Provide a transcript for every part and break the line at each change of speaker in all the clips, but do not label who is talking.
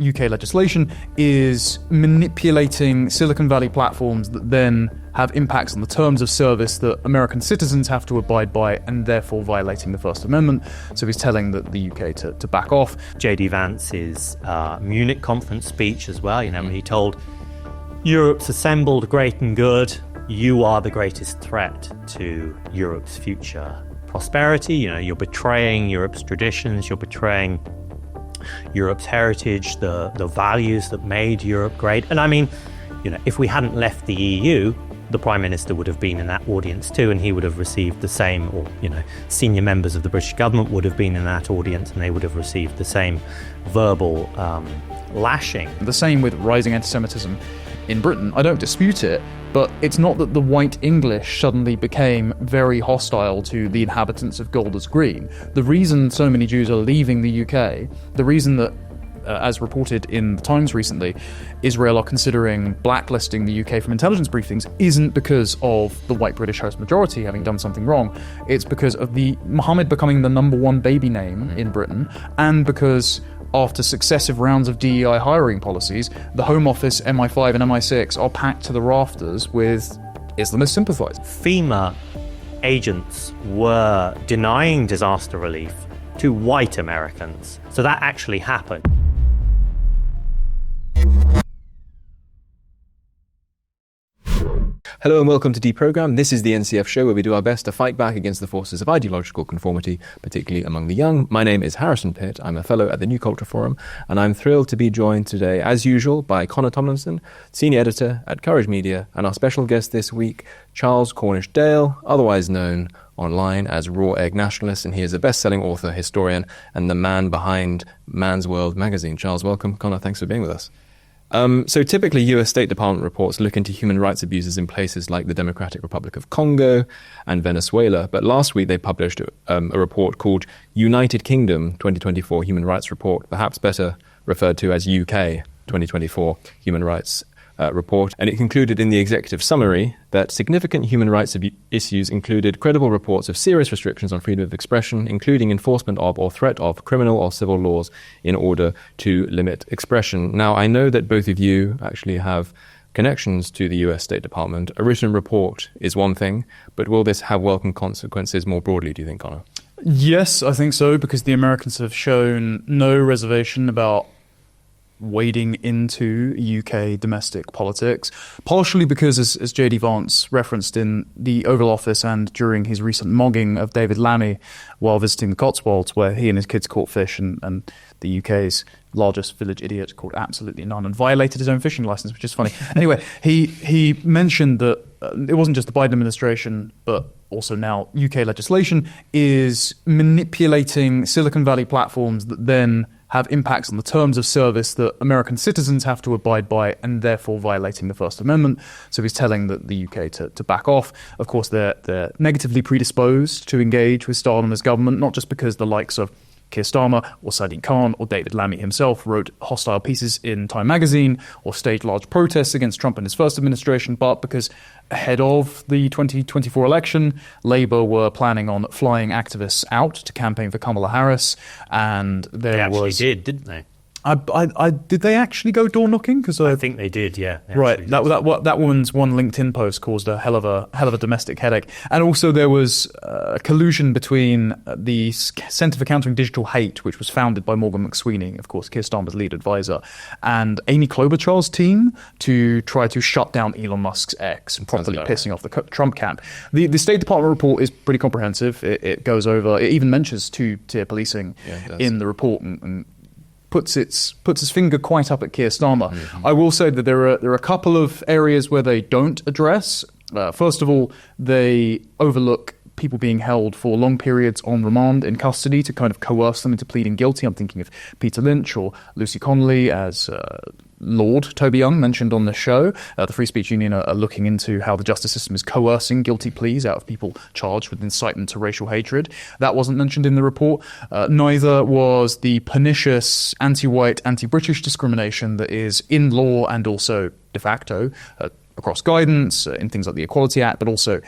UK legislation is manipulating Silicon Valley platforms that then have impacts on the terms of service that American citizens have to abide by, and therefore violating the First Amendment. So he's telling the UK to back off.
J.D. Vance's Munich conference speech as well, he told Europe's assembled great and good, you are the greatest threat to Europe's future prosperity. You're betraying Europe's traditions, you're betraying Europe's heritage, the values that made Europe great. And if we hadn't left the EU, the Prime Minister would have been in that audience too, and he would have received the same, or senior members of the British government would have been in that audience, and they would have received the same verbal lashing.
The same with rising anti-Semitism in Britain. I don't dispute it, but it's not that the white English suddenly became very hostile to the inhabitants of Golders Green. The reason so many Jews are leaving the UK, the reason that, as reported in the Times recently, Israel are considering blacklisting the UK from intelligence briefings, isn't because of the white British host majority having done something wrong. It's because of the Mohammed becoming the #1 baby name in Britain, and because after successive rounds of DEI hiring policies, the Home Office, MI5 and MI6 are packed to the rafters with Islamist sympathisers.
FEMA agents were denying disaster relief to white Americans. So that actually happened.
Hello and welcome to Deprogram. This is the NCF show where we do our best to fight back against the forces of ideological conformity, particularly among the young. My name is Harrison Pitt. I'm a fellow at the New Culture Forum, and I'm thrilled to be joined today, as usual, by Connor Tomlinson, senior editor at Courage Media, and our special guest this week, Charles Cornish-Dale, otherwise known online as Raw Egg Nationalist, and he is a best-selling author, historian, and the man behind Man's World magazine. Charles, welcome. Connor, thanks for being with us. So typically US State Department reports look into human rights abuses in places like the Democratic Republic of Congo and Venezuela, but last week they published a report called United Kingdom 2024 Human Rights Report, perhaps better referred to as UK 2024 Human Rights report, and it concluded in the executive summary that significant human rights issues included credible reports of serious restrictions on freedom of expression, including enforcement of or threat of criminal or civil laws in order to limit expression. Now, I know that both of you actually have connections to the US State Department. A written report is one thing, but will this have welcome consequences more broadly, do you think, Connor?
Yes, I think so, because the Americans have shown no reservation about wading into UK domestic politics, partially because, as J.D. Vance referenced in the Oval Office and during his recent mogging of David Lammy while visiting the Cotswolds, where he and his kids caught fish and the UK's largest village idiot called absolutely none and violated his own fishing license, which is funny. Anyway, he mentioned that it wasn't just the Biden administration, but also now UK legislation is manipulating Silicon Valley platforms that then have impacts on the terms of service that American citizens have to abide by, and therefore violating the First Amendment. So he's telling the UK to back off. Of course, they're negatively predisposed to engage with Starmer's government, not just because the likes of Keir Starmer or Sadiq Khan or David Lammy himself wrote hostile pieces in Time magazine or staged large protests against Trump and his first administration, but because ahead of the 2024 election, Labour were planning on flying activists out to campaign for Kamala Harris, and
they actually did, didn't they?
Did they actually go door knocking? Because
I think they did, yeah.
Right, that woman's one LinkedIn post caused a hell of a domestic headache, and also there was collusion between the Centre for Countering Digital Hate, which was founded by Morgan McSweeney, of course, Keir Starmer's lead advisor, and Amy Klobuchar's team to try to shut down Elon Musk's X, properly pissing off the Trump camp. The State Department report is pretty comprehensive. It goes over. It even mentions two-tier policing in the report and puts its finger quite up at Keir Starmer. Mm-hmm. I will say that there are a couple of areas where they don't address. First of all, they overlook people being held for long periods on remand in custody to kind of coerce them into pleading guilty. I'm thinking of Peter Lynch or Lucy Connolly, as Lord Toby Young mentioned on the show. The Free Speech Union are looking into how the justice system is coercing guilty pleas out of people charged with incitement to racial hatred. That wasn't mentioned in the report. Neither was the pernicious anti-white, anti-British discrimination that is in law and also de facto across guidance in things like the Equality Act, but also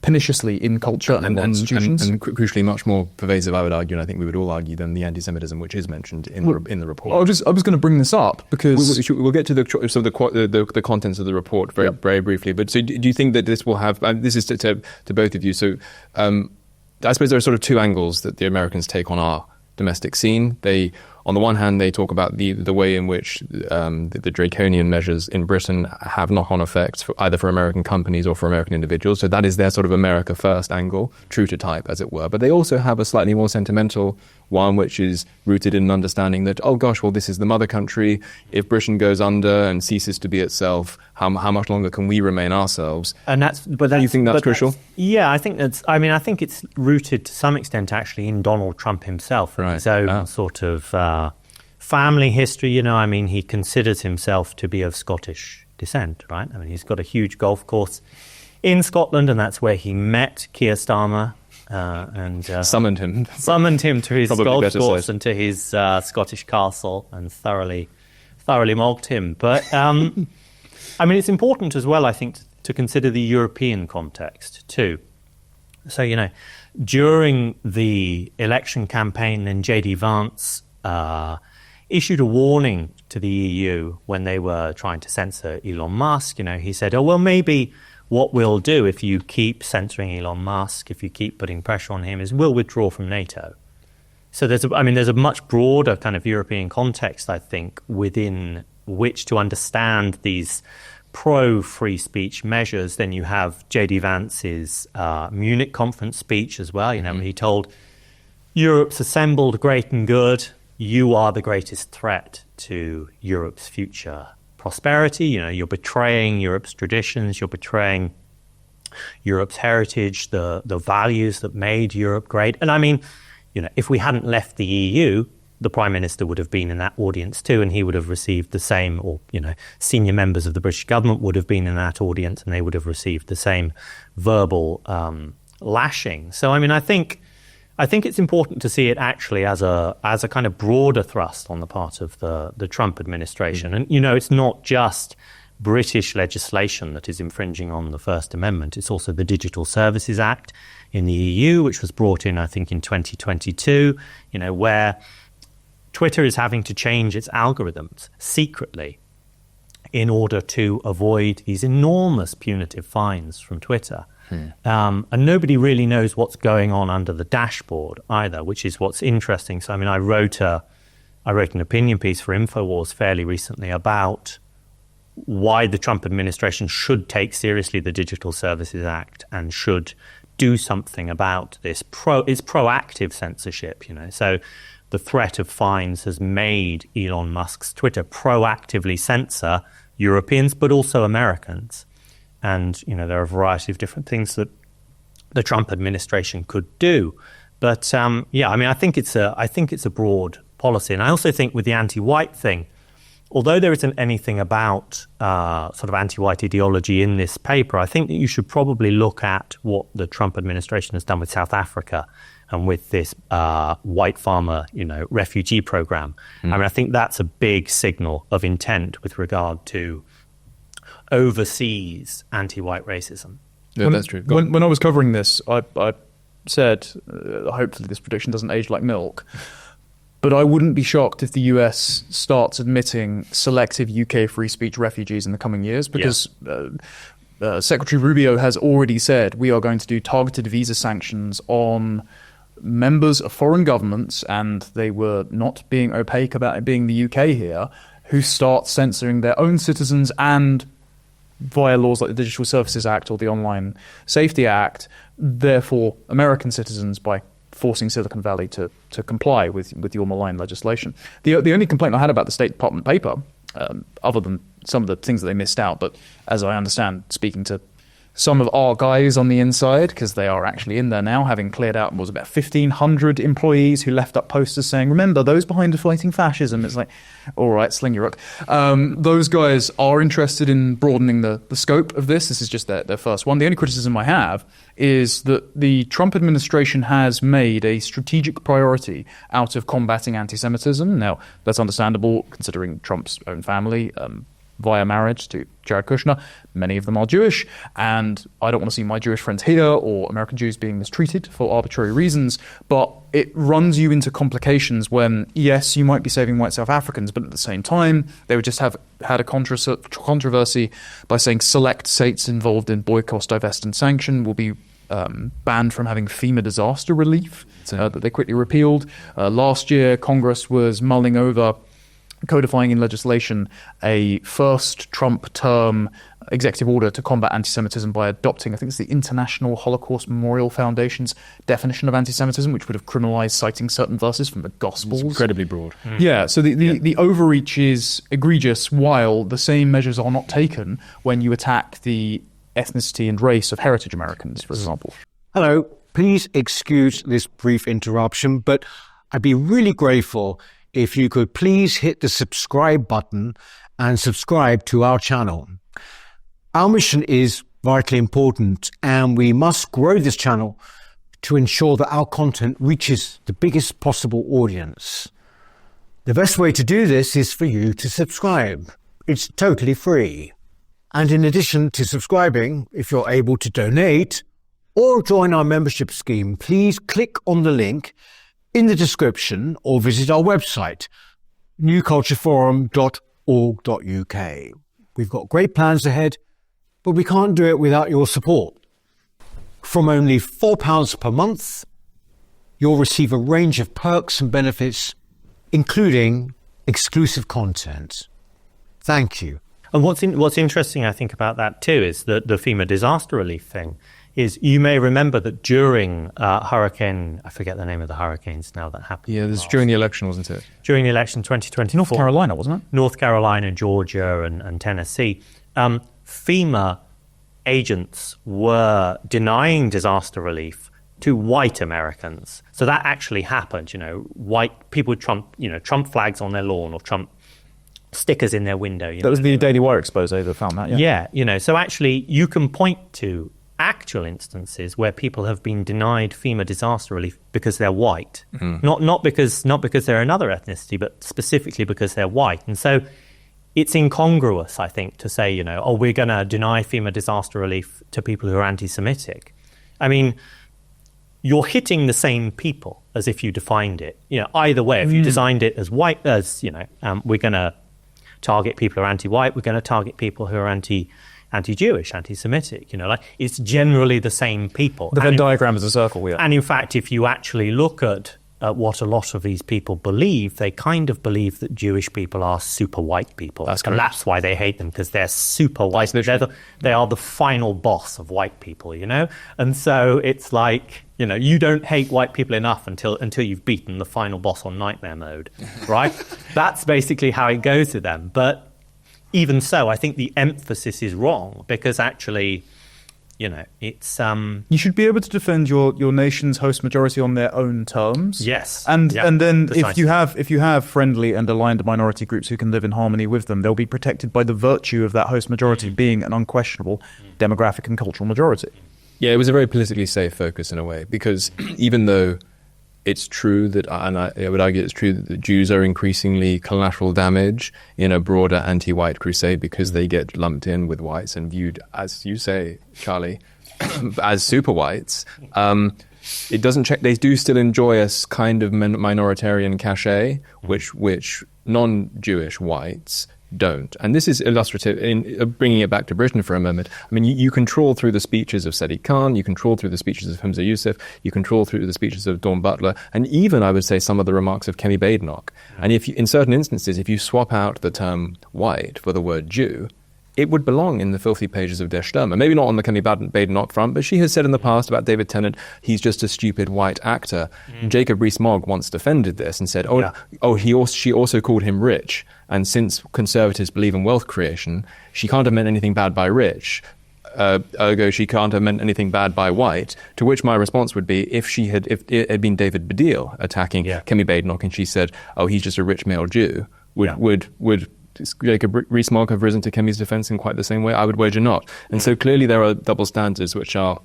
perniciously in culture and institutions.
And crucially much more pervasive, I would argue, and I think we would all argue, than the anti-Semitism which is mentioned in the report.
I was going to bring this up because
we'll get to the contents of the report very briefly. But so do you think that this will have? This is to both of you. So I suppose there are sort of two angles that the Americans take on our domestic scene. They, on the one hand, they talk about the way in which the draconian measures in Britain have knock-on effects either for American companies or for American individuals. So that is their sort of America first angle, true to type, as it were. But they also have a slightly more sentimental one, which is rooted in an understanding that, oh gosh, well, this is the mother country. If Britain goes under and ceases to be itself, how much longer can we remain ourselves?
And
do you think that's crucial?
I think I think it's rooted to some extent actually in Donald Trump himself,
right.
His own sort of family history. He considers himself to be of Scottish descent, right? I mean, he's got a huge golf course in Scotland, and that's where he met Keir Starmer. And
summoned him
to his golf course and to his Scottish castle and thoroughly mogged him. But it's important as well, I think, to consider the European context too. So during the election campaign, then J.D. Vance issued a warning to the EU when they were trying to censor Elon Musk. He said, "Oh well, maybe." What we'll do if you keep censoring Elon Musk, if you keep putting pressure on him, is we'll withdraw from NATO. So there's a much broader kind of European context, I think, within which to understand these pro-free speech measures. Then you have J.D. Vance's Munich conference speech as well. He told Europe's assembled, great and good. You are the greatest threat to Europe's future prosperity. You're betraying Europe's traditions, you're betraying Europe's heritage, the values that made Europe great. And if we hadn't left the EU, the Prime Minister would have been in that audience too, and he would have received the same, or senior members of the British government would have been in that audience, and they would have received the same verbal lashing. So I think it's important to see it actually as a kind of broader thrust on the part of the Trump administration. And, it's not just British legislation that is infringing on the First Amendment. It's also the Digital Services Act in the EU, which was brought in, I think, in 2022, where Twitter is having to change its algorithms secretly in order to avoid these enormous punitive fines from Twitter. And nobody really knows what's going on under the dashboard either, which is what's interesting. So, I wrote an opinion piece for InfoWars fairly recently about why the Trump administration should take seriously the Digital Services Act and should do something about this. It's proactive censorship, So the threat of fines has made Elon Musk's Twitter proactively censor Europeans, but also Americans. And, there are a variety of different things that the Trump administration could do. But, I think it's a broad policy. And I also think with the anti-white thing, although there isn't anything about sort of anti-white ideology in this paper, I think that you should probably look at what the Trump administration has done with South Africa and with this white farmer, refugee program. I think that's a big signal of intent with regard to overseas anti-white racism.
Yeah, that's true.
When I was covering this, I said, hopefully this prediction doesn't age like milk, but I wouldn't be shocked if the US starts admitting selective UK free speech refugees in the coming years, because Secretary Rubio has already said we are going to do targeted visa sanctions on members of foreign governments, and they were not being opaque about it being the UK here, who start censoring their own citizens and via laws like the Digital Services Act or the Online Safety Act, therefore American citizens by forcing Silicon Valley to comply with your malign legislation. The only complaint I had about the State Department paper, other than some of the things that they missed out, but as I understand, speaking to some of our guys on the inside, because they are actually in there now, having cleared out, was about 1,500 employees who left up posters saying, remember, those behind are fighting fascism. It's like, all right, sling your rook. Those guys are interested in broadening the scope of this. This is just their first one. The only criticism I have is that the Trump administration has made a strategic priority out of combating anti-Semitism. Now, that's understandable, considering Trump's own family via marriage to Jared Kushner. Many of them are Jewish, and I don't want to see my Jewish friends here or American Jews being mistreated for arbitrary reasons, but it runs you into complications when, yes, you might be saving white South Africans, but at the same time, they would just have had a controversy by saying select states involved in boycott, divest, and sanction will be banned from having FEMA disaster relief that they quickly repealed. Last year, Congress was mulling over codifying in legislation a first Trump term executive order to combat anti-Semitism by adopting, I think it's the International Holocaust Memorial Foundation's definition of anti-Semitism, which would have criminalized citing certain verses from the Gospels.
It's incredibly broad.
Yeah, so the overreach is egregious, while the same measures are not taken when you attack the ethnicity and race of heritage Americans, for example.
Hello, please excuse this brief interruption, but I'd be really grateful if you could please hit the subscribe button and subscribe to our channel. Our mission is vitally important, and we must grow this channel to ensure that our content reaches the biggest possible audience. The best way to do this is for you to subscribe. It's totally free. And in addition to subscribing, if you're able to donate or join our membership scheme, please click on the link in the description or visit our website, newcultureforum.org.uk. We've got great plans ahead, but we can't do it without your support. From only £4 per month, you'll receive a range of perks and benefits, including exclusive content. Thank you.
And what's interesting, I think, about that too is that the FEMA disaster relief thing is you may remember that during Hurricane, I forget the name of the hurricanes now that happened.
Yeah, this is during the election, wasn't it?
During the election 2024.
North Carolina, wasn't it?
North Carolina, Georgia, and Tennessee. FEMA agents were denying disaster relief to white Americans. So that actually happened, white people with Trump flags on their lawn or Trump stickers in their window.
That was the Daily Wire expose that found that, yeah.
Yeah, so actually you can point to actual instances where people have been denied FEMA disaster relief because they're white. Not because they're another ethnicity, but specifically because they're white. And so it's incongruous, I think, to say, we're going to deny FEMA disaster relief to people who are anti-Semitic. I mean, you're hitting the same people as if you defined it. Either way, if you designed it as white, we're going to target people who are anti-white, we're going to target people who are anti-Jewish, anti-Semitic, it's generally the same people.
The Venn diagram is a circle, yeah.
And in fact, if you actually look at what a lot of these people believe, they kind of believe that Jewish people are super white people.
That's
and that's why they hate them, because they're super white. They are the final boss of white people, And so it's like, you don't hate white people enough until you've beaten the final boss on nightmare mode, right? That's basically how it goes to them. But even so, I think the emphasis is wrong, because actually, it's
you should be able to defend your nation's host majority on their own terms.
Yes,
and then
precisely.
if you have friendly and aligned minority groups who can live in harmony with them, they'll be protected by the virtue of that host majority being an unquestionable demographic and cultural majority.
Yeah, it was a very politically safe focus in a way, because even though it's true that, and I would argue it's true that the Jews are increasingly collateral damage in a broader anti-white crusade because they get lumped in with whites and viewed, as you say, Charlie, as super whites. It doesn't check. They do still enjoy a kind of minoritarian cachet, which non-Jewish whites don't. And this is illustrative in bringing it back to Britain for a moment. I mean, you can trawl through the speeches of Sadiq Khan, you can trawl through the speeches of Hamza Yusuf, you can trawl through the speeches of Dawn Butler, and even, I would say, some of the remarks of Kemi Badenoch. And in certain instances, if you swap out the term white for the word Jew, it would belong in the filthy pages of Der Stürmer. Maybe not on the Kemi Badenoch front, but she has said in the past about David Tennant, he's just a stupid white actor. Jacob Rees-Mogg once defended this and said, she also called him rich. And since conservatives believe in wealth creation, she can't have meant anything bad by rich. Ergo, she can't have meant anything bad by white. To which my response would be, if it had been David Baddiel attacking Kemi Badenoch and she said, he's just a rich male Jew, would Jacob Rees-Mogg have risen to Kemi's defense in quite the same way? I would wager not. And so clearly there are double standards which are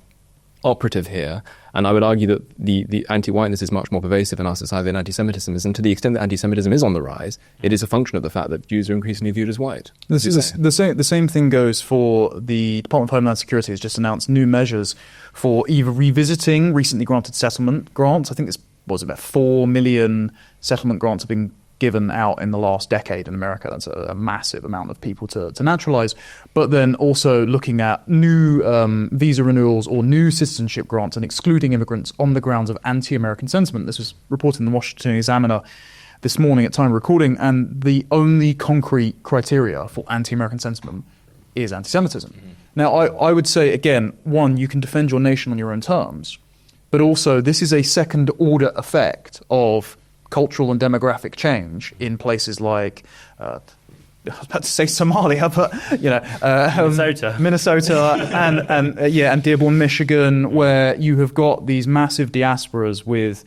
operative here. And I would argue that the anti-whiteness is much more pervasive in our society than anti-Semitism is. And to the extent that anti-Semitism is on the rise, it is a function of the fact that Jews are increasingly viewed as white.
The same thing goes for the Department of Homeland Security has just announced new measures for either revisiting recently granted settlement grants. I think this was about 4 million settlement grants have been given out in the last decade in America. That's a massive amount of people to naturalize. But then also looking at new visa renewals or new citizenship grants and excluding immigrants on the grounds of anti-American sentiment. This was reported in the Washington Examiner this morning at time of recording, and the only concrete criteria for anti-American sentiment is anti-Semitism. Mm-hmm. Now, I would say, again, one, you can defend your nation on your own terms, but also this is a second-order effect of cultural and demographic change in places like, I was about to say Somalia, but Minnesota, and Dearborn, Michigan, where you have got these massive diasporas with.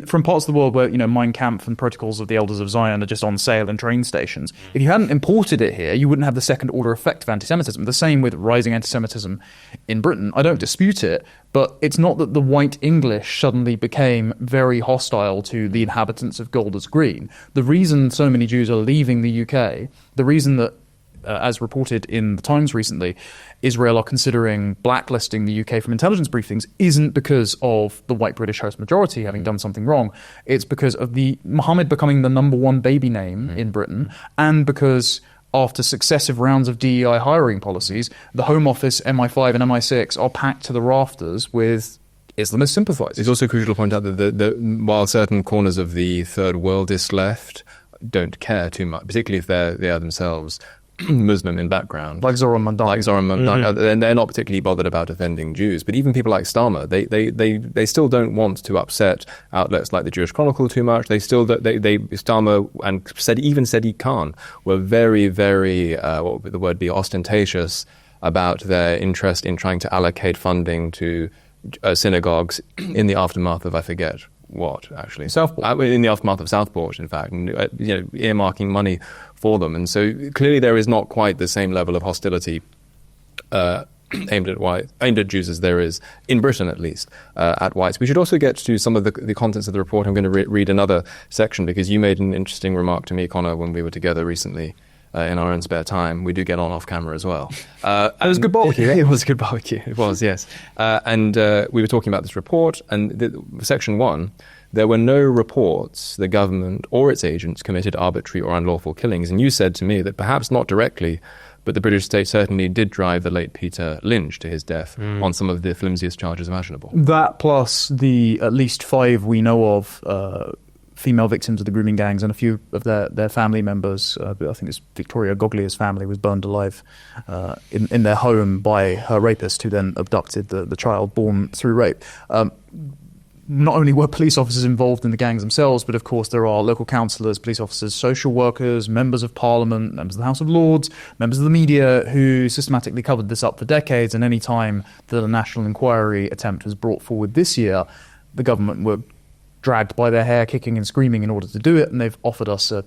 From parts of the world where, Mein Kampf and Protocols of the Elders of Zion are just on sale in train stations. If you hadn't imported it here, you wouldn't have the second-order effect of anti-Semitism. The same with rising anti-Semitism in Britain. I don't dispute it, but it's not that the white English suddenly became very hostile to the inhabitants of Golders Green. The reason so many Jews are leaving the UK, the reason that, as reported in the Times recently, Israel are considering blacklisting the UK from intelligence briefings isn't because of the white British host majority having done something wrong. It's because of the Mohammed becoming the number one baby name in Britain, and because after successive rounds of DEI hiring policies, the Home Office, MI5 and MI6 are packed to the rafters with Islamist sympathizers.
It's also crucial to point out that while certain corners of the third worldist left don't care too much, particularly if they are themselves Muslim in background,
like Zoran Mamdani,
and they're not particularly bothered about offending Jews. But even people like Starmer, they still don't want to upset outlets like the Jewish Chronicle too much. Starmer and Sadiq Khan were very, very what would the word be, ostentatious about their interest in trying to allocate funding to synagogues in the aftermath of, I forget what, actually.
Southport.
In the aftermath of Southport, in fact, and, earmarking money for them. And so clearly there is not quite the same level of hostility aimed at Jews as there is, in Britain at least, at whites. We should also get to some of the contents of the report. I'm going to read another section because you made an interesting remark to me, Connor, when we were together recently. In our own spare time. We do get on off camera as well.
It was good barbecue.
It was good barbecue. It was, yes. And we were talking about this report, and section 1, there were no reports the government or its agents committed arbitrary or unlawful killings. And you said to me that perhaps not directly, but the British state certainly did drive the late Peter Lynch to his death on some of the flimsiest charges imaginable.
That plus the at least 5 we know of female victims of the grooming gangs, and a few of their family members. I think it's Victoria Goglia's family was burned alive in their home by her rapist, who then abducted the child born through rape. Not only were police officers involved in the gangs themselves, but of course there are local councillors, police officers, social workers, members of parliament, members of the House of Lords, members of the media who systematically covered this up for decades. And any time that a national inquiry attempt was brought forward this year, the government were dragged by their hair, kicking and screaming in order to do it, and they've offered us a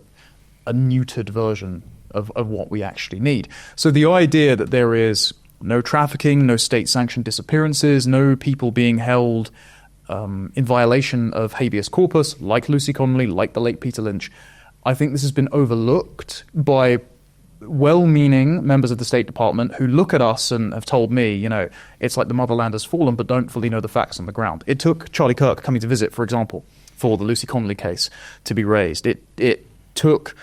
neutered version of what we actually need. So the idea that there is no trafficking, no state-sanctioned disappearances, no people being held in violation of habeas corpus, like Lucy Connolly, like the late Peter Lynch, I think this has been overlooked by well-meaning members of the State Department who look at us and have told me, it's like the motherland has fallen, but don't fully know the facts on the ground. It took Charlie Kirk coming to visit, for example, for the Lucy Connolly case to be raised. It took,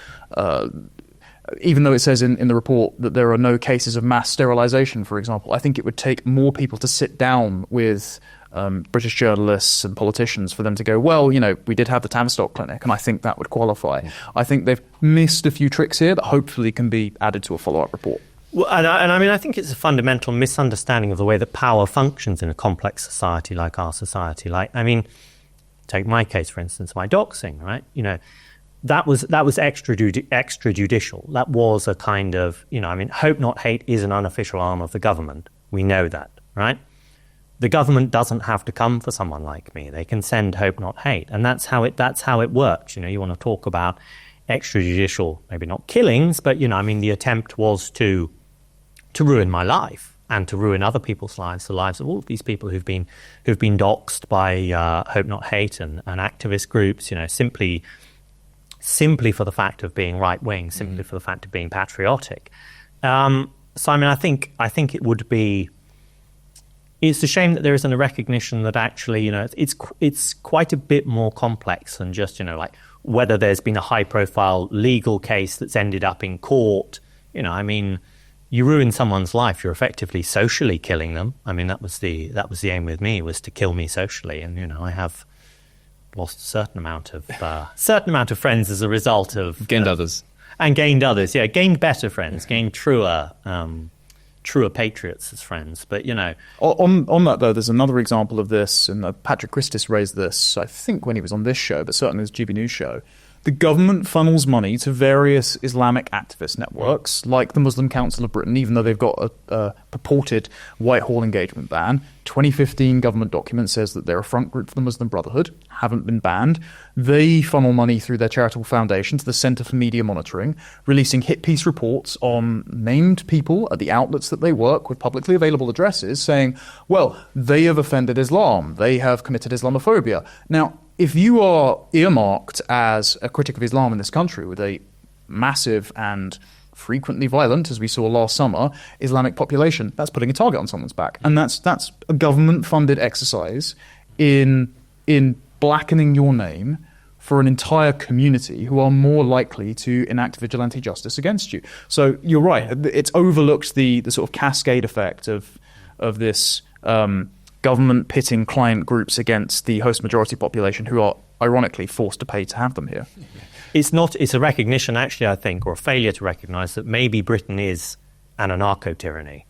even though it says in the report that there are no cases of mass sterilization, for example, I think it would take more people to sit down with British journalists and politicians for them to go, well, we did have the Tavistock Clinic, and I think that would qualify. I think they've missed a few tricks here that hopefully can be added to a follow-up report.
Well, and I think it's a fundamental misunderstanding of the way that power functions in a complex society like our society. Take my case, for instance, my doxing, right? That was extrajudicial. That was a kind of, hope not hate is an unofficial arm of the government. We know that, right? The government doesn't have to come for someone like me. They can send hope not hate, and that's how it works. You want to talk about extrajudicial, maybe not killings, but the attempt was to ruin my life. and to ruin other people's lives, the lives of all of these people who've been doxxed by Hope Not Hate and activist groups, simply for the fact of being right wing, simply for the fact of being patriotic. So I think it would be. It's a shame that there isn't a recognition that actually, it's quite a bit more complex than just, like whether there's been a high-profile legal case that's ended up in court. You ruin someone's life, you're effectively socially killing them. That was the aim with me, was to kill me socially, and I have lost a certain amount of friends as a result of
Gained others.
And gained others, yeah, gained better friends, gained truer patriots as friends. But
on that though, there's another example of this, and Patrick Christis raised this, I think, when he was on this show, but certainly this GB News show. The government funnels money to various Islamic activist networks, like the Muslim Council of Britain, even though they've got a purported Whitehall engagement ban. 2015 government document says that they're a front group for the Muslim Brotherhood, haven't been banned. They funnel money through their charitable foundation to the Centre for Media Monitoring, releasing hit piece reports on named people at the outlets that they work with publicly available addresses saying, well, they have offended Islam, they have committed Islamophobia. Now, if you are earmarked as a critic of Islam in this country with a massive and frequently violent, as we saw last summer, Islamic population, that's putting a target on someone's back. And that's a government-funded exercise in blackening your name for an entire community who are more likely to enact vigilante justice against you. So you're right. It's overlooked the sort of cascade effect of this government pitting client groups against the host majority population, who are ironically forced to pay to have them here.
It's a recognition, actually, I think, or a failure to recognise that maybe Britain is an anarcho-tyranny,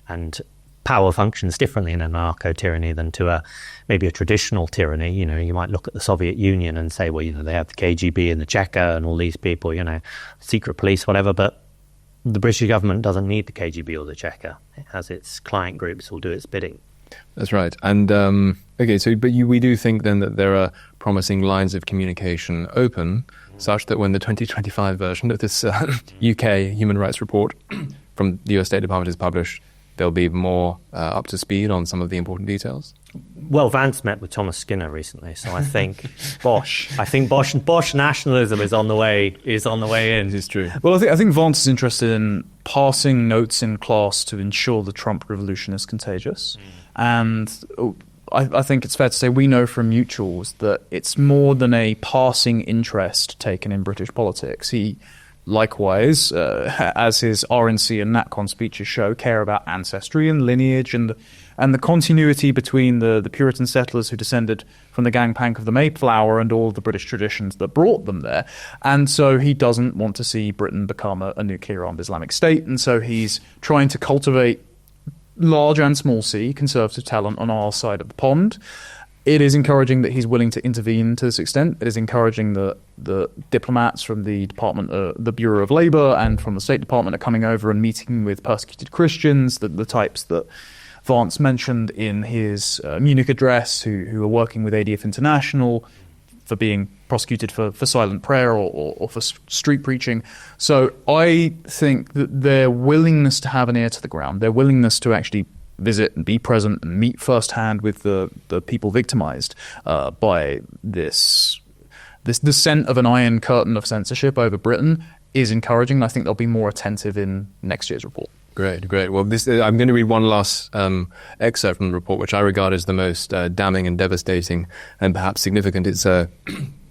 and power functions differently in an anarcho-tyranny than to maybe a traditional tyranny. You might look at the Soviet Union and say, well, they have the KGB and the Cheka and all these people, secret police, whatever, but the British government doesn't need the KGB or the Cheka. It has its client groups who will do its bidding.
That's right. And we do think then that there are promising lines of communication open, such that when the 2025 version of this UK human rights report from the US State Department is published, they'll be more up to speed on some of the important details.
Well, Vance met with Thomas Skinner recently, so I think Bosch nationalism is on the way in.
This is true.
Well, I think Vance is interested in passing notes in class to ensure the Trump revolution is contagious. And I think it's fair to say we know from mutuals that it's more than a passing interest taken in British politics. He likewise, as his RNC and NatCon speeches show, care about ancestry and lineage and the continuity between the Puritan settlers who descended from the gangplank of the Mayflower and all the British traditions that brought them there. And so he doesn't want to see Britain become a nuclear-armed Islamic state. And so he's trying to cultivate large and small c conservative talent on our side of the pond. It is encouraging that he's willing to intervene to this extent. It is encouraging that the diplomats from the the Bureau of Labour and from the State Department are coming over and meeting with persecuted Christians, the types that Vance mentioned in his Munich address, who are working with ADF International for being prosecuted for silent prayer or for street preaching. So I think that their willingness to have an ear to the ground, their willingness to actually visit and be present and meet firsthand with the people victimized by this descent of an iron curtain of censorship over Britain is encouraging. I think they'll be more attentive in next year's report.
Great. Well, I'm going to read one last excerpt from the report, which I regard as the most damning and devastating and perhaps significant. It's, as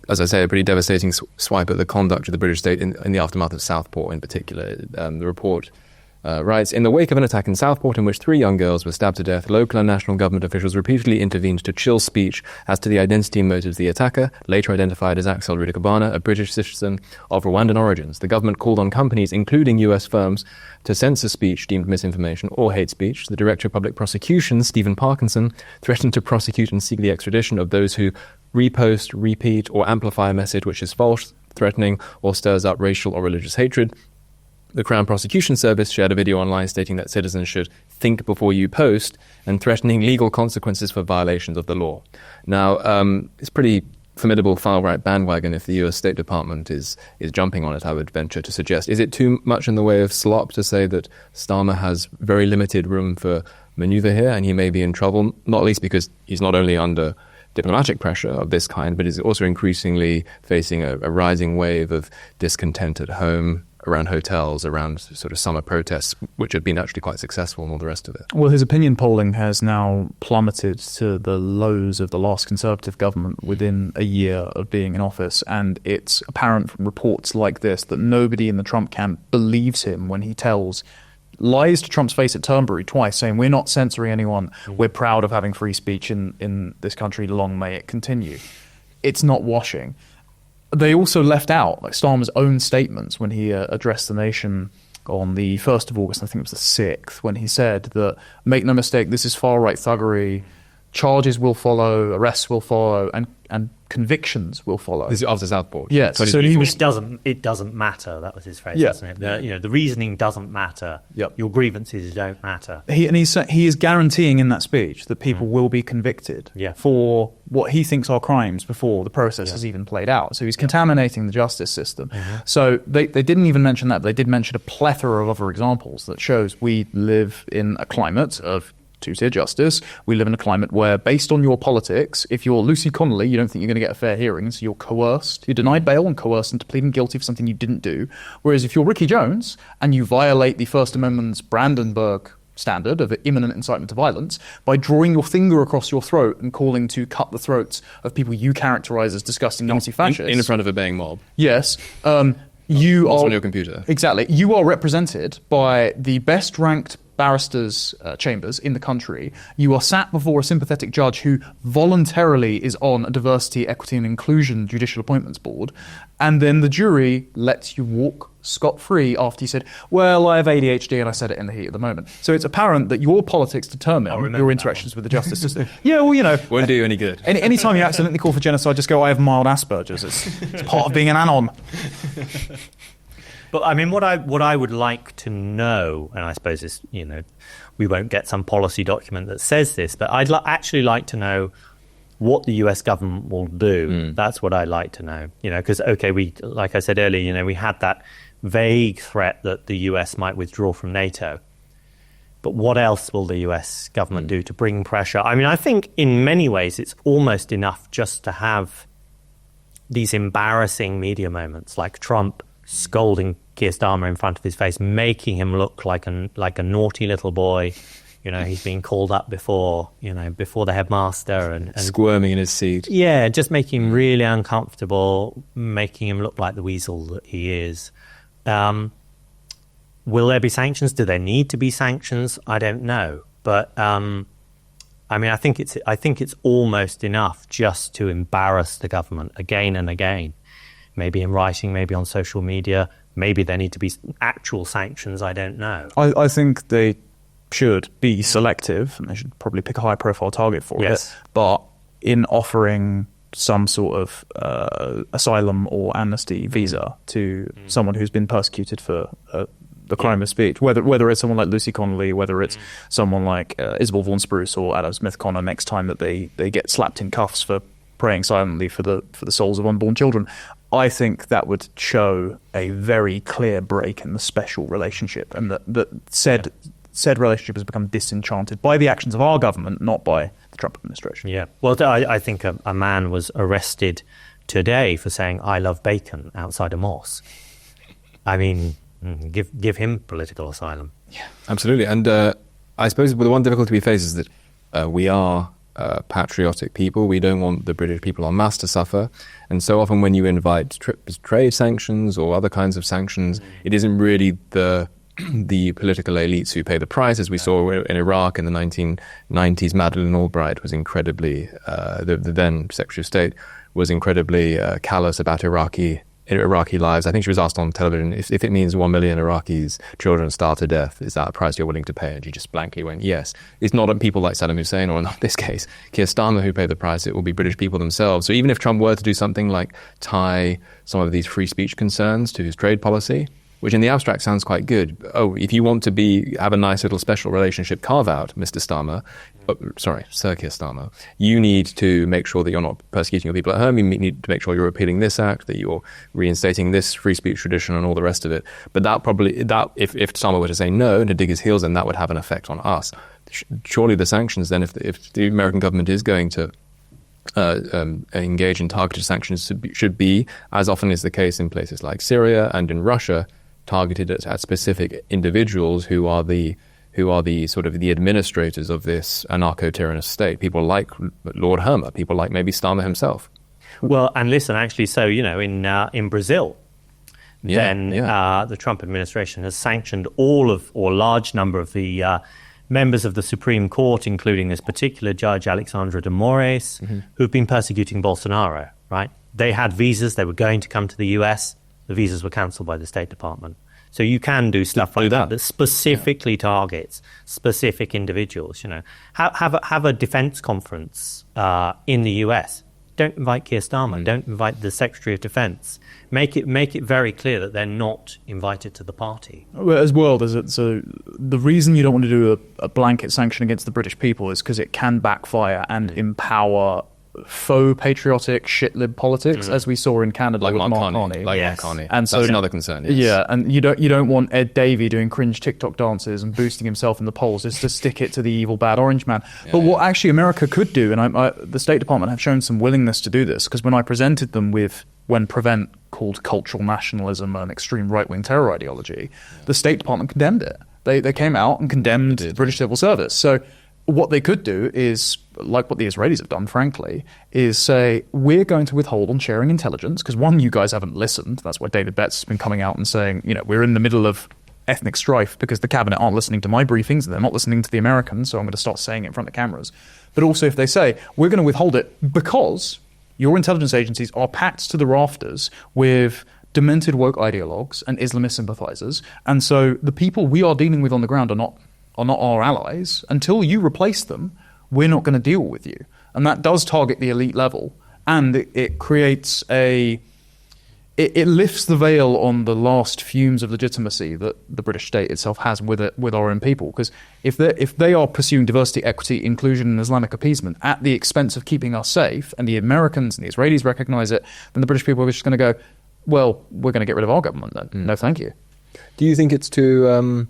I say, a pretty devastating swipe at the conduct of the British state in the aftermath of Southport in particular. The report writes, in the wake of an attack in Southport in which 3 young girls were stabbed to death, local and national government officials repeatedly intervened to chill speech as to the identity and motives of the attacker, later identified as Axel Rudikabana, a British citizen of Rwandan origins. The government called on companies, including US firms, to censor speech deemed misinformation or hate speech. The Director of Public Prosecution, Stephen Parkinson, threatened to prosecute and seek the extradition of those who repost, repeat, or amplify a message which is false, threatening, or stirs up racial or religious hatred. The Crown Prosecution Service shared a video online stating that citizens should think before you post and threatening legal consequences for violations of the law. Now, it's pretty formidable far-right bandwagon if the US State Department is jumping on it, I would venture to suggest. Is it too much in the way of slop to say that Starmer has very limited room for manoeuvre here and he may be in trouble, not least because he's not only under diplomatic pressure of this kind, but is also increasingly facing a rising wave of discontent at home, around hotels, around sort of summer protests, which have been actually quite successful and all the rest of it.
Well, his opinion polling has now plummeted to the lows of the last Conservative government within a year of being in office, and it's apparent from reports like this that nobody in the Trump camp believes him when he lies to Trump's face at Turnberry twice, saying we're not censoring anyone, we're proud of having free speech in this country, long may it continue. It's not washing. They also left out Starmer's own statements when he addressed the nation on the 1st of August, I think it was the 6th, when he said that, make no mistake, this is far-right thuggery, charges will follow, arrests will follow, and convictions will follow.
This is after Southport.
Yes.
So
It doesn't matter. That was his phrase, wasn't it? The reasoning doesn't matter.
Yep.
Your grievances don't matter.
He is guaranteeing in that speech that people will be convicted for what he thinks are crimes before the process has even played out. So he's contaminating the justice system. So they didn't even mention that, but they did mention a plethora of other examples that shows we live in a climate of two-tier justice. We live in a climate where, based on your politics, if you're Lucy Connolly, you don't think you're going to get a fair hearing, so you're coerced. You're denied bail and coerced into pleading guilty for something you didn't do. Whereas if you're Ricky Jones and you violate the First Amendment's Brandenburg standard of imminent incitement to violence by drawing your finger across your throat and calling to cut the throats of people you characterize as disgusting Nazi-fascists.
in front of a baying mob.
Yes. You
What's
are
on your computer.
Exactly. You are represented by the best-ranked barristers' chambers in the country. You are sat before a sympathetic judge who voluntarily is on a diversity, equity and inclusion judicial appointments board, and then the jury lets you walk scot-free after you said, well, I have ADHD and I said it in the heat of the moment. So it's apparent that your politics determine your interactions with the justice system. Yeah, well,
Won't do you any good.
Anytime you accidentally call for genocide, just go, I have mild Asperger's. It's part of being an anon.
But I mean, what I would like to know, and I suppose it's, we won't get some policy document that says this, but I'd actually like to know what the US government will do. That's what I'd like to know. Because, like I said earlier, we had that vague threat that the US might withdraw from NATO. But what else will the US government do to bring pressure? I mean, I think in many ways it's almost enough just to have these embarrassing media moments like Trump scolding Keir Starmer in front of his face, making him look like a naughty little boy. He's been called up before the headmaster and
squirming in his seat.
Yeah, just making him really uncomfortable, making him look like the weasel that he is. Will there be sanctions? Do there need to be sanctions? I don't know, but I think it's almost enough just to embarrass the government again and again. Maybe in writing, maybe on social media. Maybe there need to be actual sanctions. I don't know.
I think they should be selective, and they should probably pick a high-profile target for it. But in offering some sort of asylum or amnesty visa to someone who's been persecuted for the crime of speech, whether it's someone like Lucy Connolly, whether it's someone like Isabel Vaughan Spruce or Adam Smith Connor, next time that they get slapped in cuffs for praying silently for the souls of unborn children, I think that would show a very clear break in the special relationship, and that said relationship has become disenchanted by the actions of our government, not by the Trump administration.
Yeah. Well, I think a man was arrested today for saying "I love bacon" outside a mosque. I mean, give him political asylum.
Yeah, absolutely. And I suppose the one difficulty we face is that we are patriotic people. We don't want the British people en masse to suffer. And so often when you invite trade sanctions or other kinds of sanctions, it isn't really the political elites who pay the price, as we saw in Iraq in the 1990s. Madeleine Albright was incredibly, the then Secretary of State, was incredibly callous about Iraqi lives. I think she was asked on television, if it means 1 million Iraqis, children starve to death, is that a price you're willing to pay? And she just blankly went, yes. It's not people like Saddam Hussein, or in this case, Keir Starmer, who pay the price. It will be British people themselves. So even if Trump were to do something like tie some of these free speech concerns to his trade policy, which in the abstract sounds quite good. Oh, if you want to have a nice little special relationship carve out, Mr. Starmer, Sir Keir Starmer, you need to make sure that you're not persecuting your people at home. You need to make sure you're repealing this act, that you're reinstating this free speech tradition and all the rest of it. But if Starmer were to say no and to dig his heels in, that would have an effect on us. Surely the sanctions then, if the American government is going to engage in targeted sanctions, should be, as often is the case in places like Syria and in Russia, targeted at specific individuals who are the sort of the administrators of this anarcho-tyrannous state. People like Lord Hermer, people like maybe Starmer himself.
Well, and listen, actually, so in Brazil, the Trump administration has sanctioned large number of the members of the Supreme Court, including this particular judge, Alexandra de Moraes, who've been persecuting Bolsonaro, right? They had visas. They were going to come to the US. The visas were cancelled by the State Department. So you can do stuff like that specifically targets specific individuals. Have a defense conference in the US. Don't invite Keir Starmer. Don't invite the Secretary of Defense. Make it very clear that they're not invited to the party.
Well, as well, so the reason you don't want to do a blanket sanction against the British people is because it can backfire and empower faux patriotic shitlib politics, as we saw in Canada with Mark Carney.
Mark Carney.
And so
that's another concern. Yes.
Yeah, and you don't want Ed Davey doing cringe TikTok dances and boosting himself in the polls just to stick it to the evil bad orange man. But what actually America could do, and the State Department have shown some willingness to do this, because when I presented them with when Prevent called cultural nationalism an extreme right-wing terror ideology, the State Department condemned it. They came out and condemned the British civil service. So what they could do is, like what the Israelis have done, frankly, is say, we're going to withhold on sharing intelligence, because one, you guys haven't listened. That's why David Betts has been coming out and saying, we're in the middle of ethnic strife because the cabinet aren't listening to my briefings, and they're not listening to the Americans, so I'm going to start saying it in front of cameras. But also if they say, we're going to withhold it because your intelligence agencies are packed to the rafters with demented woke ideologues and Islamist sympathizers, and so the people we are dealing with on the ground are not our allies. Until you replace them, we're not going to deal with you. And that does target the elite level, and it creates it lifts the veil on the last fumes of legitimacy that the British state itself has with our own people. Because if they are pursuing diversity, equity, inclusion, and Islamic appeasement at the expense of keeping us safe, and the Americans and the Israelis recognize it, then the British people are just going to go, well, we're going to get rid of our government then. No, thank you.
Do you think it's too,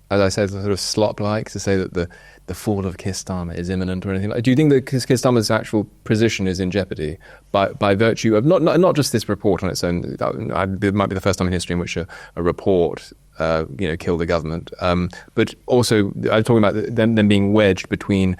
as I said, sort of slop-like to say that the fall of Keir Starmer is imminent or anything like that? Do you think that Keir Starmer's actual position is in jeopardy by virtue of not just this report on its own? It might be the first time in history in which a report killed the government, but also I'm talking about them being wedged between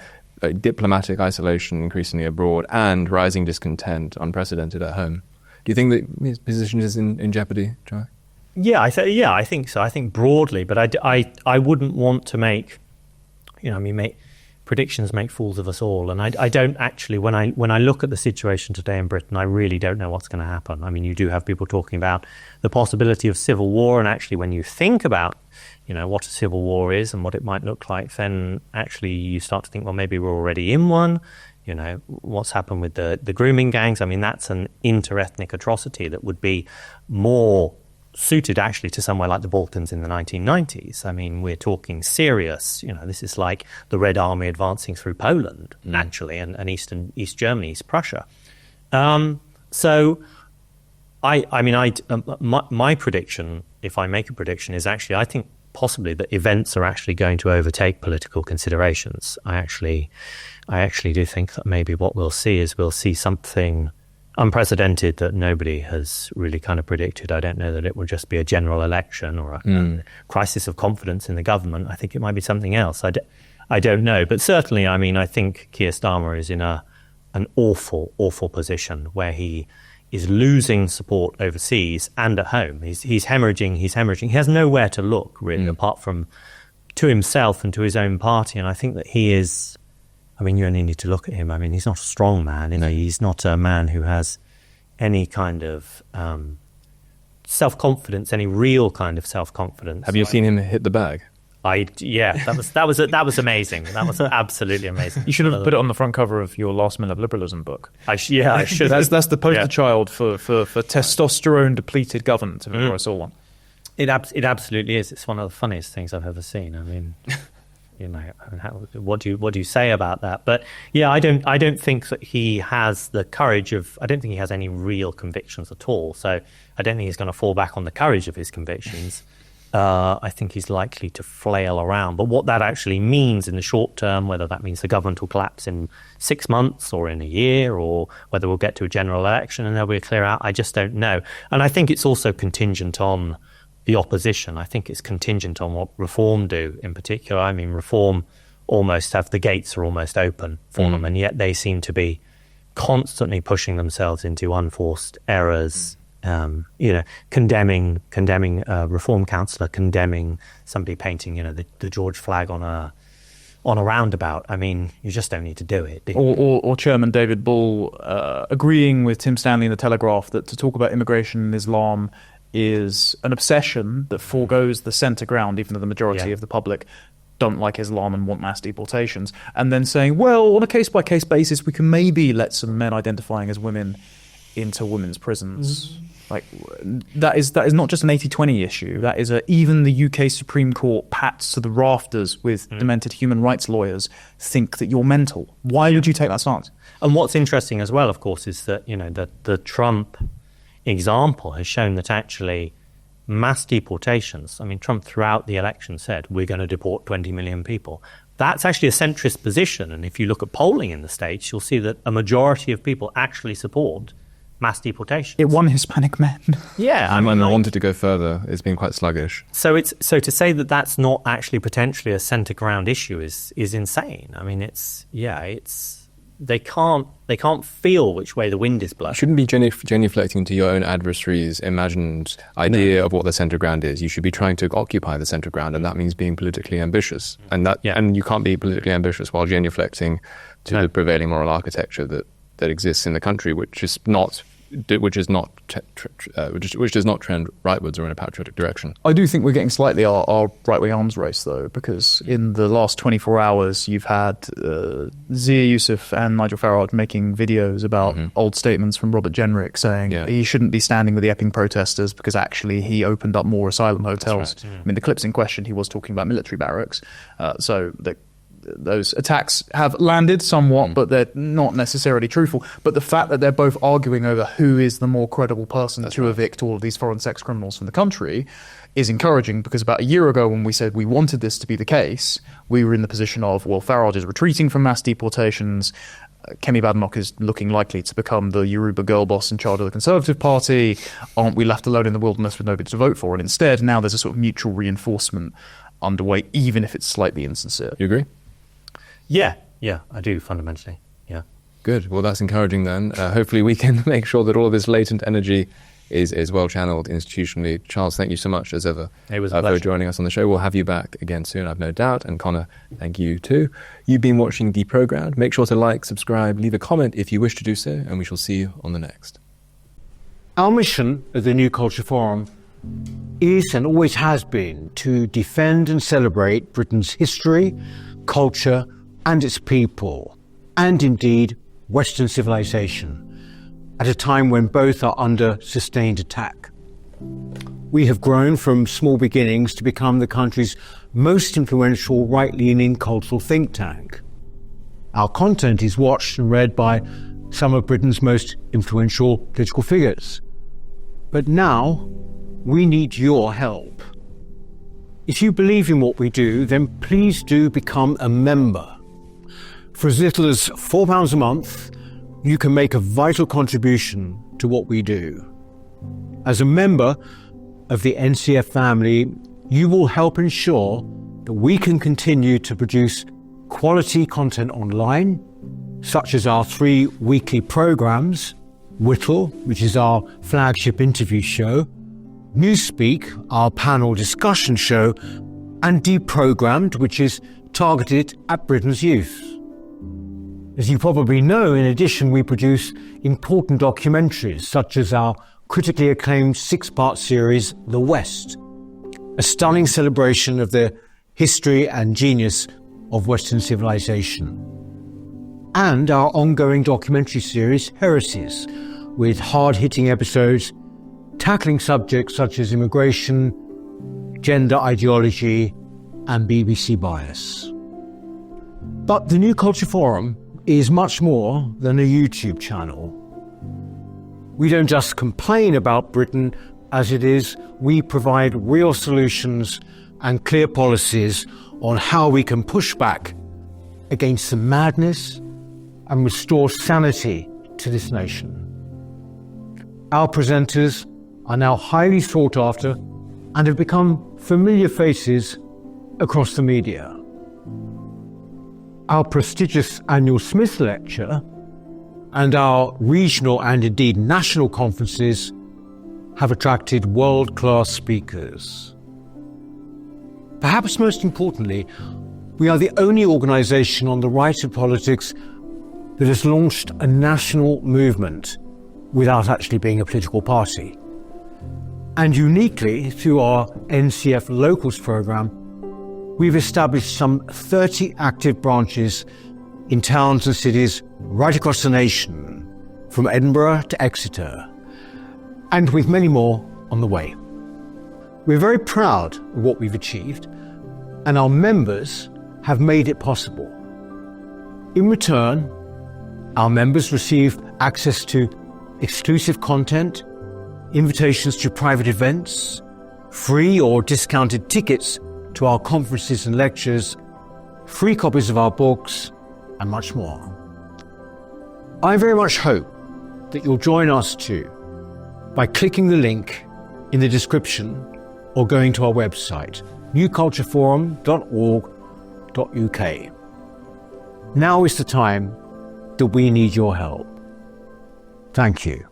diplomatic isolation increasingly abroad and rising discontent unprecedented at home. Do you think that his position is in jeopardy, Charlie?
Yeah, I think so. I think broadly, but I wouldn't want to make predictions make fools of us all. And I don't actually, when I look at the situation today in Britain, I really don't know what's going to happen. I mean, you do have people talking about the possibility of civil war, and actually when you think about what a civil war is and what it might look like, then actually you start to think, well, maybe we're already in one. What's happened with the grooming gangs? I mean, that's an inter-ethnic atrocity that would be more suited actually to somewhere like the Balkans in the 1990s. I mean, we're talking serious. This is like the Red Army advancing through Poland, naturally, and East Germany, East Prussia. So, my prediction, if I make a prediction, is actually I think possibly that events are actually going to overtake political considerations. I actually do think that maybe what we'll see something unprecedented that nobody has really kind of predicted. I don't know that it will just be a general election or a crisis of confidence in the government. I think it might be something else. I don't know. But certainly, I mean, I think Keir Starmer is in an awful, awful position where he is losing support overseas and at home. He's hemorrhaging. He has nowhere to look, really, apart from to himself and to his own party. And I think that he is... I mean, you only need to look at him. I mean, he's not a strong man. He's not a man who has any kind of self-confidence, any real kind of self-confidence.
Have you seen him hit the bag?
That was amazing. That was absolutely amazing.
You should have put it on the front cover of your Last Minute Liberalism book.
I should.
That's the poster child for testosterone depleted government. If ever I saw one.
It absolutely is. It's one of the funniest things I've ever seen. I mean, what do you say about that? But yeah, I don't think that he has the courage of. I don't think he has any real convictions at all. So I don't think he's going to fall back on the courage of his convictions. I think he's likely to flail around. But what that actually means in the short term, whether that means the government will collapse in 6 months or in a year, or whether we'll get to a general election and there'll be a clear out, I just don't know. And I think it's also contingent on the opposition. I think it's contingent on what Reform do in particular. I mean, Reform the gates are almost open for them, and yet they seem to be constantly pushing themselves into unforced errors. Condemning a Reform councillor, condemning somebody painting, the George flag on a roundabout. I mean, you just don't need to do it.
Or Chairman David Bull agreeing with Tim Stanley in the Telegraph that to talk about immigration and Islam is an obsession that foregoes the centre ground, even though the majority of the public don't like Islam and want mass deportations. And then saying, well, on a case-by-case basis, we can maybe let some men identifying as women into women's prisons. Like that is not just an 80-20 issue. That is even the UK Supreme Court pats to the rafters with demented human rights lawyers think that you're mental. Why would you take that stance?
And what's interesting as well, of course, is that the Trump example has shown that actually mass deportations. I mean, Trump throughout the election said we're going to deport 20 million people. That's actually a centrist position, and if you look at polling in the States, you'll see that a majority of people actually support mass deportation.
It won Hispanic men.
Yeah,
I wanted to go further. It's been quite sluggish.
So to say that that's not actually potentially a centre ground issue is insane. I mean, they can't feel which way the wind is blowing.
You shouldn't be genuflecting to your own adversaries' imagined idea of what the centre ground is. You should be trying to occupy the centre ground, and that means being politically ambitious. And and you can't be politically ambitious while genuflecting to the prevailing moral architecture that exists in the country, which does not trend rightwards or in a patriotic direction.
I do think we're getting slightly our right-wing arms race, though, because in the last 24 hours, you've had Zia Yusuf and Nigel Farage making videos about old statements from Robert Jenrick saying he shouldn't be standing with the Epping protesters because actually he opened up more asylum hotels. Right. I mean, the clips in question, he was talking about military barracks. Those attacks have landed somewhat, but they're not necessarily truthful. But the fact that they're both arguing over who is the more credible person to evict all of these foreign sex criminals from the country is encouraging, because about a year ago when we said we wanted this to be the case, we were in the position of, well, Farage is retreating from mass deportations, Kemi Badenoch is looking likely to become the Yoruba girl boss in charge of the Conservative Party, aren't we left alone in the wilderness with nobody to vote for? And instead, now there's a sort of mutual reinforcement underway, even if it's slightly insincere.
You agree?
Yeah, I do, fundamentally, yeah.
Good. Well, that's encouraging then. Hopefully we can make sure that all of this latent energy is well channeled institutionally. Charles, thank you so much as ever for joining us on the show. We'll have you back again soon, I've no doubt. And Connor, thank you too. You've been watching Deprogrammed. Make sure to like, subscribe, leave a comment if you wish to do so, and we shall see you on the next.
Our mission at the New Culture Forum is and always has been to defend and celebrate Britain's history, culture, and its people, and indeed Western civilization, at a time when both are under sustained attack. We have grown from small beginnings to become the country's most influential right-leaning cultural think tank. Our content is watched and read by some of Britain's most influential political figures. But now, we need your help. If you believe in what we do, then please do become a member. For as little as £4 a month, you can make a vital contribution to what we do. As a member of the NCF family, you will help ensure that we can continue to produce quality content online, such as our 3 weekly programs, Whittle, which is our flagship interview show, Newspeak, our panel discussion show, and Deprogrammed, which is targeted at Britain's youth. As you probably know, in addition, we produce important documentaries, such as our critically acclaimed 6-part series, The West, a stunning celebration of the history and genius of Western civilization, and our ongoing documentary series, Heresies, with hard-hitting episodes tackling subjects such as immigration, gender ideology, and BBC bias. But the New Culture Forum is much more than a YouTube channel. We don't just complain about Britain as it is, we provide real solutions and clear policies on how we can push back against the madness and restore sanity to this nation. Our presenters are now highly sought after and have become familiar faces across the media. Our prestigious annual Smith Lecture and our regional and indeed national conferences have attracted world-class speakers. Perhaps most importantly, we are the only organisation on the right of politics that has launched a national movement without actually being a political party. And uniquely, through our NCF Locals programme, we've established some 30 active branches in towns and cities right across the nation, from Edinburgh to Exeter, and with many more on the way. We're very proud of what we've achieved, and our members have made it possible. In return, our members receive access to exclusive content, invitations to private events, free or discounted tickets to our conferences and lectures, free copies of our books, and much more. I very much hope that you'll join us too by clicking the link in the description or going to our website, newcultureforum.org.uk. Now is the time that we need your help. Thank you.